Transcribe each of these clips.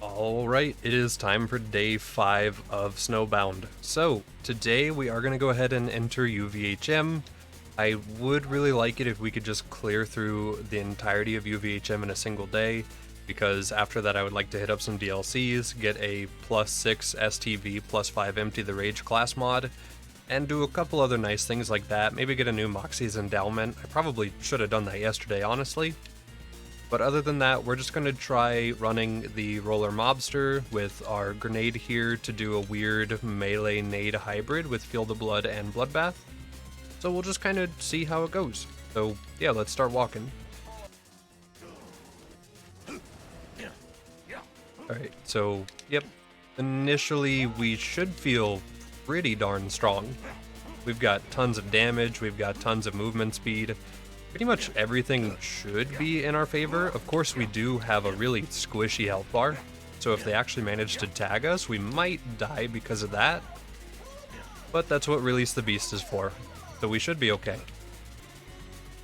Alright, it is time for day 5 of Snowbound. So, today we are going to go ahead and enter UVHM. I would really like it if we could just clear through the entirety of UVHM in a single day, because after that I would like to hit up some DLCs, get a +6 STV +5 Empty the Rage class mod, and do a couple other nice things like that. Maybe get a new Moxie's Endowment. I probably should have done that yesterday, honestly. But other than that, we're just going to try running the Roller Mobster with our grenade here to do a weird melee nade hybrid with Feel the Blood and Bloodbath. So we'll just kind of see how it goes. So yeah, let's start walking. Alright, so yep, initially we should feel pretty darn strong. We've got tons of damage, we've got tons of movement speed. Pretty much everything should be in our favor. Of course, we do have a really squishy health bar, so if they actually manage to tag us, we might die because of that. But that's what Release the Beast is for, so we should be okay.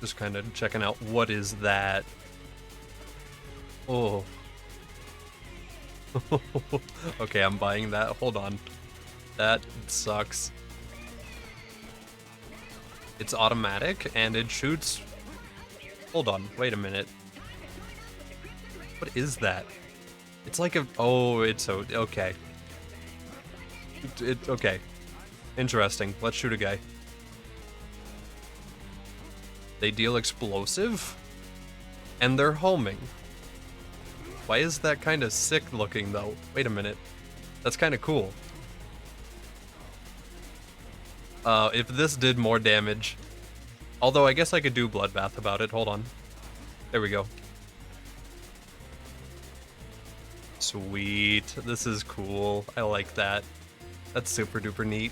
Just kind of checking out what is that. Oh. Okay, I'm buying that. Hold on. That sucks. It's automatic, and it shoots... Hold on, wait a minute. What is that? It's like a... Oh, it's so... Okay. Okay. Interesting. Let's shoot a guy. They deal explosive? And they're homing. Why is that kind of sick looking, though? Wait a minute. That's kind of cool. If this did more damage... Although I guess I could do Bloodbath about it. Hold on. There we go. Sweet. This is cool. I like that. That's super duper neat.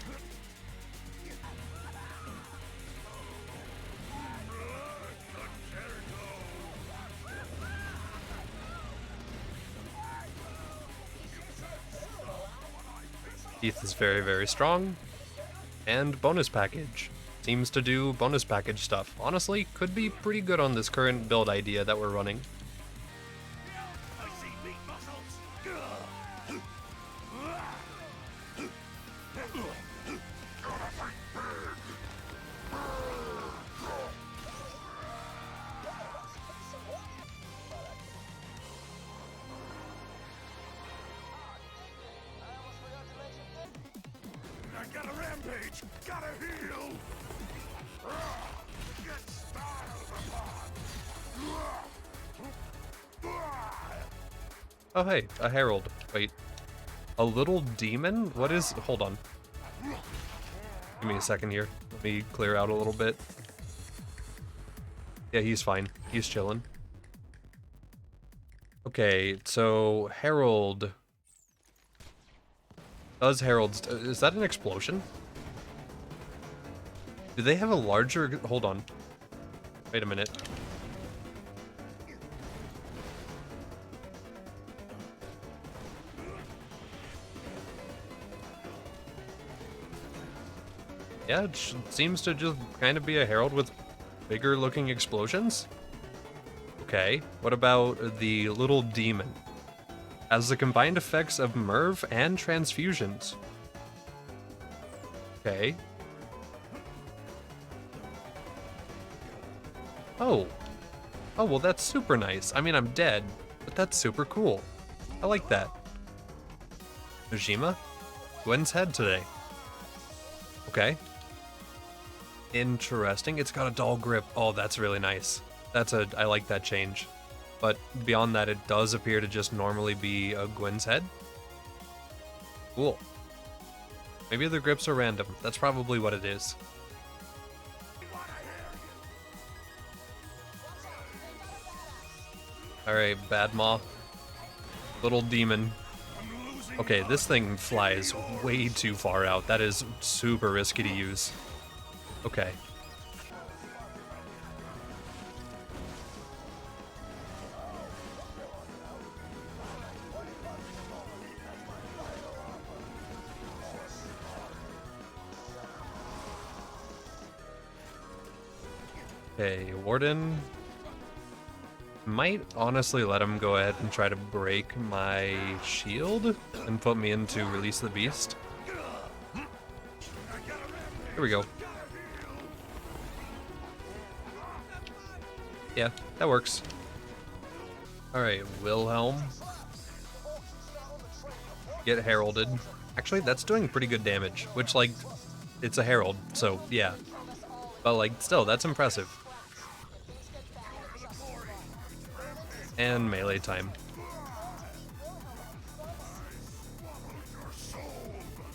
Teeth is very, very strong. And bonus package. Seems to do bonus package stuff. Honestly, could be pretty good on this current build idea that we're running. I got a rampage! Gotta heal! Oh hey, a herald. Wait. A little demon? What is... Hold on. Give me a second here. Let me clear out a little bit. Yeah, he's fine. He's chilling. Okay, so... Herald... Does heralds... Is that an explosion? Do they have a larger... Hold on. Wait a minute. Yeah, it seems to just kind of be a herald with bigger looking explosions. Okay, what about the little demon? Has the combined effects of Merv and transfusions. Okay. Oh. Oh, well that's super nice. I mean, I'm dead, but that's super cool. I like that. Nojima? Gwen's head today. Okay. Interesting. It's got a dull grip. Oh, that's really nice. I like that change. But beyond that, it does appear to just normally be a Gwen's head. Cool. Maybe the grips are random. That's probably what it is. Alright, Bad Maw. Little demon. Okay, this thing flies way too far out. That is super risky to use. Okay. Okay, Warden. Might honestly let him go ahead and try to break my shield and put me into Release the Beast. Here we go. Yeah, that works. Alright, Wilhelm. Get heralded. Actually, that's doing pretty good damage, which, like, it's a herald, so yeah. But, like, still, that's impressive. And melee time.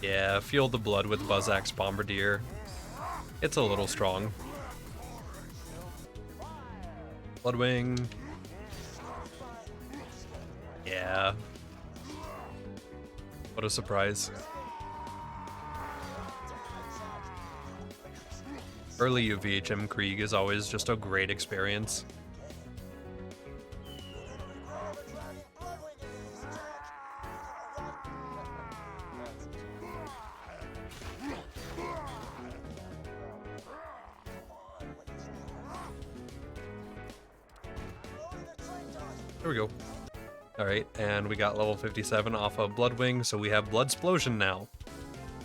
Yeah, Fuel the Blood with Buzzax Bombardier. It's a little strong. Bloodwing. Yeah. What a surprise. Early UVHM Krieg is always just a great experience. There we go. Alright, and we got level 57 off of Bloodwing, so we have Bloodsplosion now.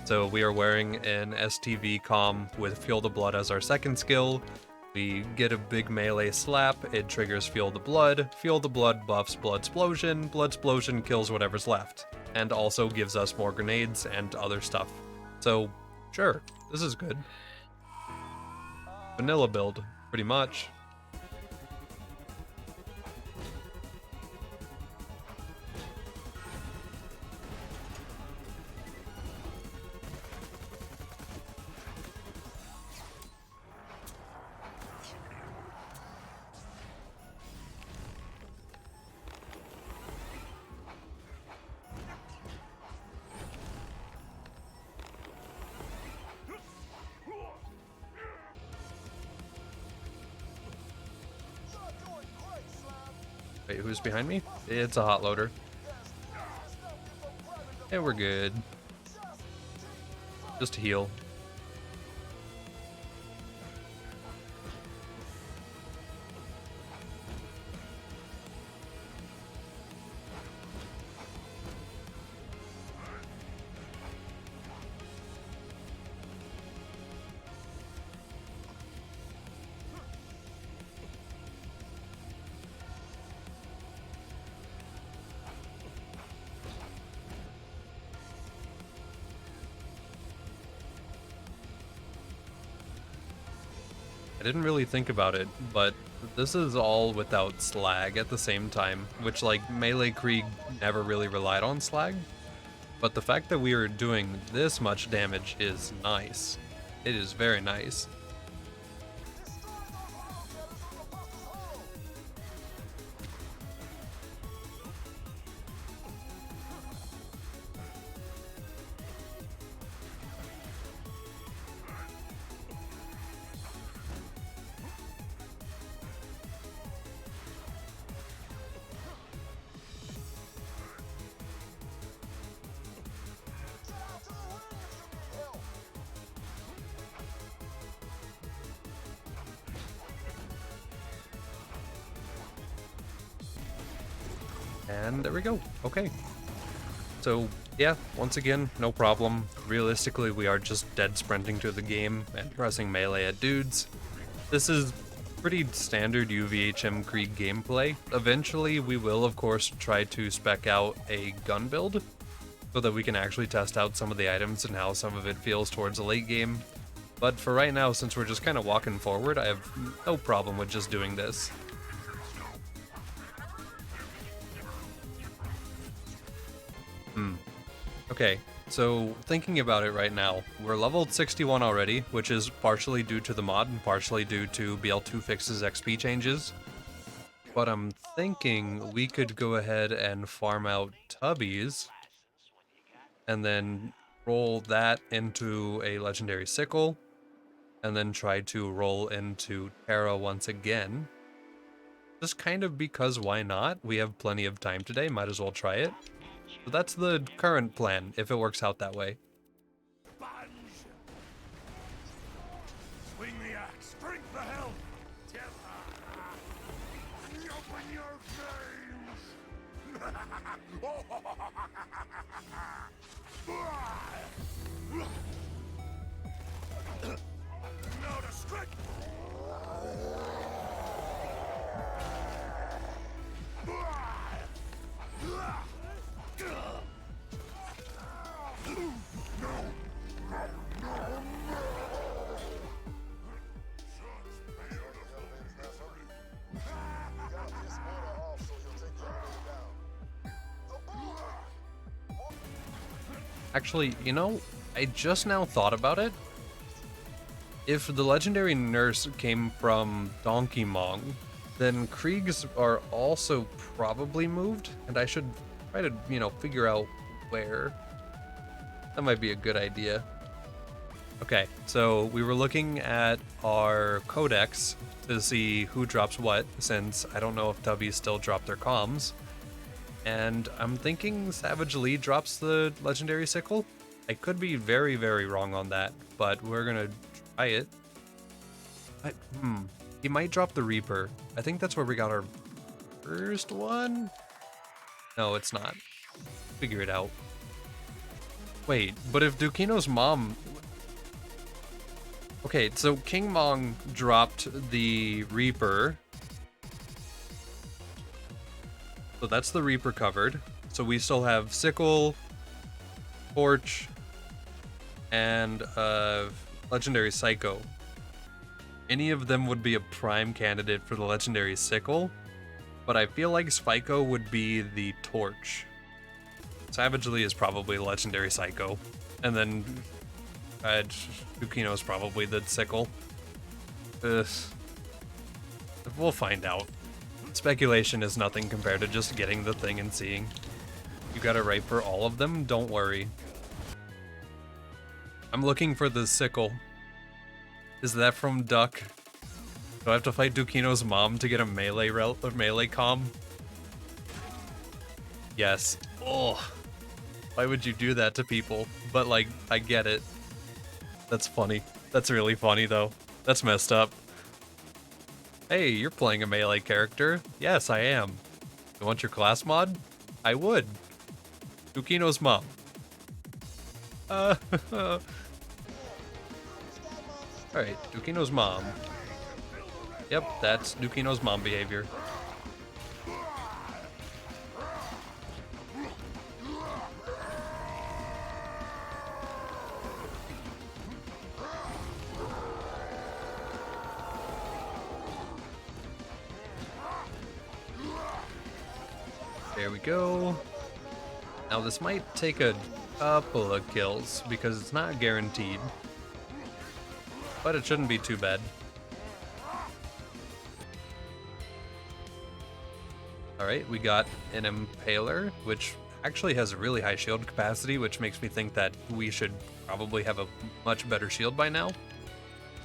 So we are wearing an STV comm with Fuel the Blood as our second skill. We get a big melee slap, it triggers Fuel the Blood buffs Bloodsplosion, Bloodsplosion kills whatever's left, and also gives us more grenades and other stuff. So, sure, this is good. Vanilla build, pretty much. Wait, who's behind me? It's a hot loader. Yeah, we're good. Just heal. I didn't really think about it, but this is all without slag at the same time, which, like, melee Krieg never really relied on slag. But the fact that we are doing this much damage is nice. It is very nice. And there we go. Okay. So, yeah, once again, no problem. Realistically, we are just dead sprinting to the game and pressing melee at dudes. This is pretty standard UVHM Krieg gameplay. Eventually, we will, of course, try to spec out a gun build so that we can actually test out some of the items and how some of it feels towards the late game. But for right now, since we're just kind of walking forward, I have no problem with just doing this. Okay, so thinking about it right now, we're leveled 61 already, which is partially due to the mod and partially due to BL2 Fix's XP changes. But I'm thinking we could go ahead and farm out Tubbies and then roll that into a legendary sickle and then try to roll into Terra once again. Just kind of because why not? We have plenty of time today, might as well try it. So that's the current plan, if it works out that way. Swing the axe, drink the hell. Now to strike. Actually, you know, I just now thought about it. If the legendary nurse came from Donkey Mong, then Kriegs are also probably moved, and I should try to, you know, figure out where. That might be a good idea. Okay, so we were looking at our codex to see who drops what, since I don't know if Tubby still dropped their comms. And I'm thinking Savage Lee drops the legendary sickle. I could be very, very wrong on that, but we're gonna try it. He might drop the Reaper. I think that's where we got our first one. No, it's not. Figure it out. Wait, but if Dukino's mom... Okay, so King Mong dropped the Reaper. So that's the Reaper covered. So we still have Sickle, Torch, and Legendary Psycho. Any of them would be a prime candidate for the Legendary Sickle, but I feel like Spyco would be the Torch. Savage Lee is probably Legendary Psycho, and then Dukino is probably the Sickle. We'll find out. Speculation is nothing compared to just getting the thing and seeing. You got it right for all of them? Don't worry. I'm looking for the Sickle. Is that from Duck? Do I have to fight Dukino's mom to get a melee melee comm? Yes. Oh, why would you do that to people? But like, I get it. That's funny. That's really funny though. That's messed up. Hey, you're playing a melee character. Yes, I am. You want your class mod? I would. Dukino's mom. Alright, Dukino's mom. Yep, that's Dukino's mom behavior. There we go. Now this might take a couple of kills because it's not guaranteed, but it shouldn't be too bad. Alright, we got an Impaler, which actually has a really high shield capacity, which makes me think that we should probably have a much better shield by now.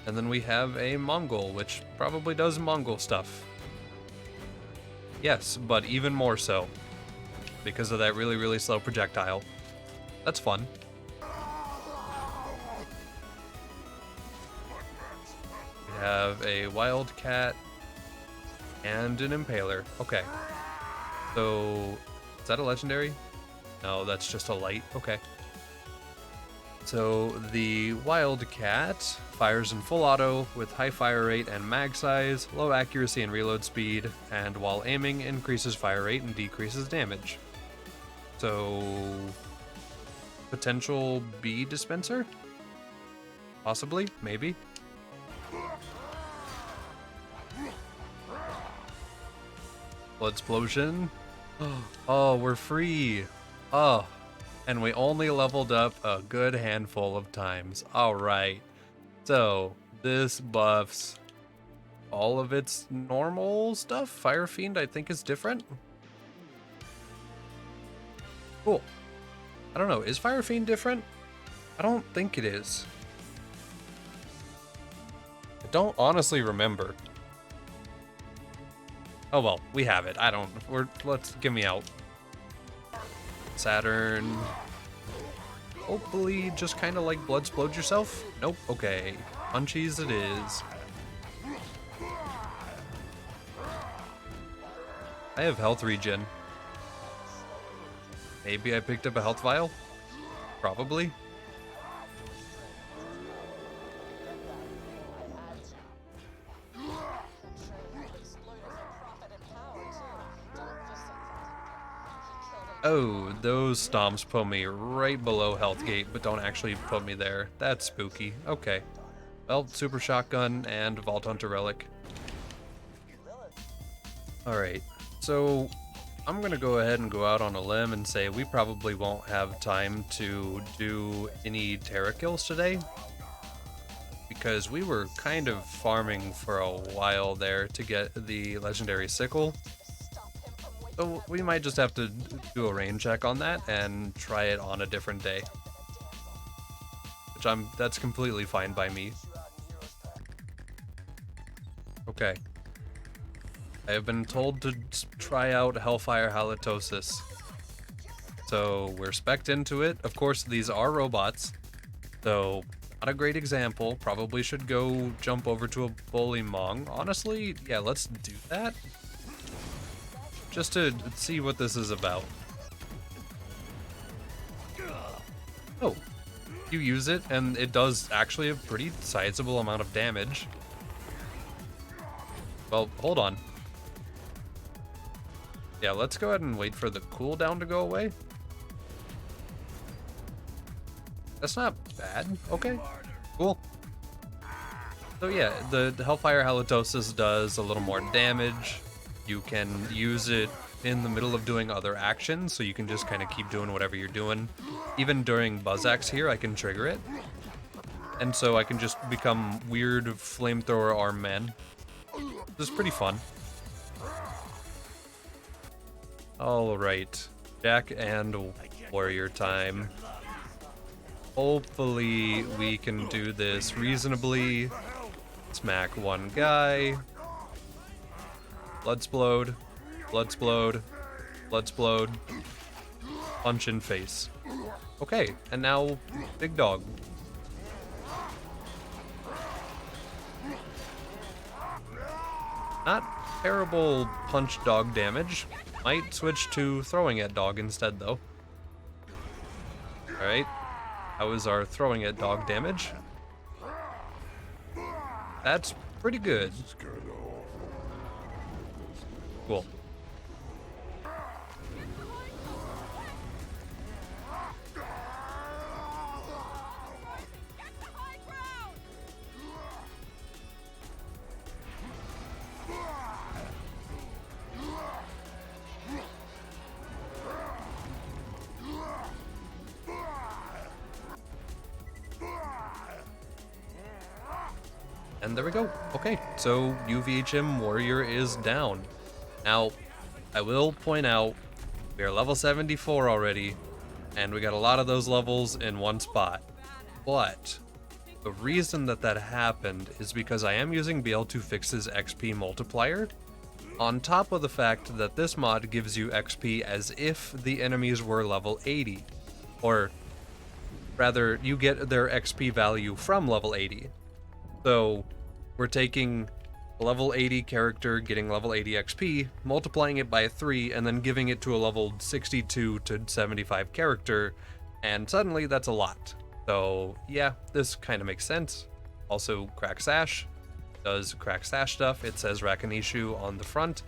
And then we have a Mongol, which probably does Mongol stuff. Yes, but even more so, because of that really, really slow projectile. That's fun. We have a Wildcat and an Impaler. Okay. So, is that a legendary? No, that's just a light. Okay. So, the Wildcat fires in full auto with high fire rate and mag size, low accuracy and reload speed, and while aiming, increases fire rate and decreases damage. So, potential B dispenser? Possibly, maybe. Blood explosion. Oh, we're free. Oh, and we only leveled up a good handful of times. All right. So this buffs all of its normal stuff. Fire Fiend, I think, is different. Cool. I don't know. Is Fire Fiend different? I don't think it is. I don't honestly remember. Oh well, we have it. Let's give me out. Saturn. Hopefully just kind of like blood explode yourself. Nope. Okay. Punchies it is. I have health regen. Maybe I picked up a health vial? Probably. Oh, those stomps put me right below health gate, but don't actually put me there. That's spooky. Okay. Well, super shotgun and Vault Hunter relic. Alright, so I'm gonna go ahead and go out on a limb and say we probably won't have time to do any Terra kills today, because we were kind of farming for a while there to get the legendary sickle. So we might just have to do a rain check on that and try it on a different day. Which that's completely fine by me. Okay. I have been told to try out Hellfire Halitosis. So we're spec'd into it. Of course, these are robots. So not a great example. Probably should go jump over to a Bully Mong. Honestly, yeah, let's do that. Just to see what this is about. Oh, you use it and it does actually a pretty sizable amount of damage. Well, hold on. Yeah, let's go ahead and wait for the cooldown to go away. That's not bad. Okay, cool. So yeah, the Hellfire Halitosis does a little more damage. You can use it in the middle of doing other actions, so you can just kind of keep doing whatever you're doing. Even during Buzz Axe here, I can trigger it. And so I can just become weird flamethrower arm man. This is pretty fun. Alright, Jack and Warrior time. Hopefully we can do this reasonably. Smack one guy. Bloodsplode, Bloodsplode, Bloodsplode. Punch in face. Okay, and now big dog. Not terrible punch dog damage. Might switch to throwing at dog instead though. Alright, how is our throwing at dog damage? That's pretty good. Cool. And there we go. Okay, so UVHM Warrior is down. Now, I will point out, we are level 74 already, and we got a lot of those levels in one spot. But the reason that happened is because I am using BL2Fix's XP multiplier, on top of the fact that this mod gives you XP as if the enemies were level 80. Or rather, you get their XP value from level 80. So we're taking a level 80 character getting level 80 XP, multiplying it by 3, and then giving it to a level 62 to 75 character, and suddenly that's a lot. So yeah, this kind of makes sense. Also, Crack Sash does Crack Sash stuff. It says Rakinishu on the front,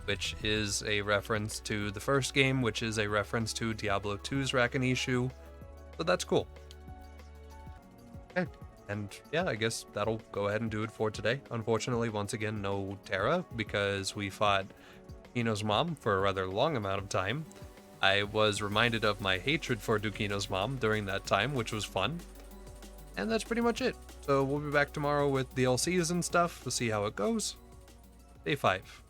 which is a reference to the first game, which is a reference to Diablo 2's Rakinishu. So that's cool. Okay. And yeah, I guess that'll go ahead and do it for today. Unfortunately, once again, no Terra, because we fought Dukino's mom for a rather long amount of time. I was reminded of my hatred for Dukino's mom during that time, which was fun. And that's pretty much it. So we'll be back tomorrow with DLCs and stuff. We'll see how it goes. Day 5.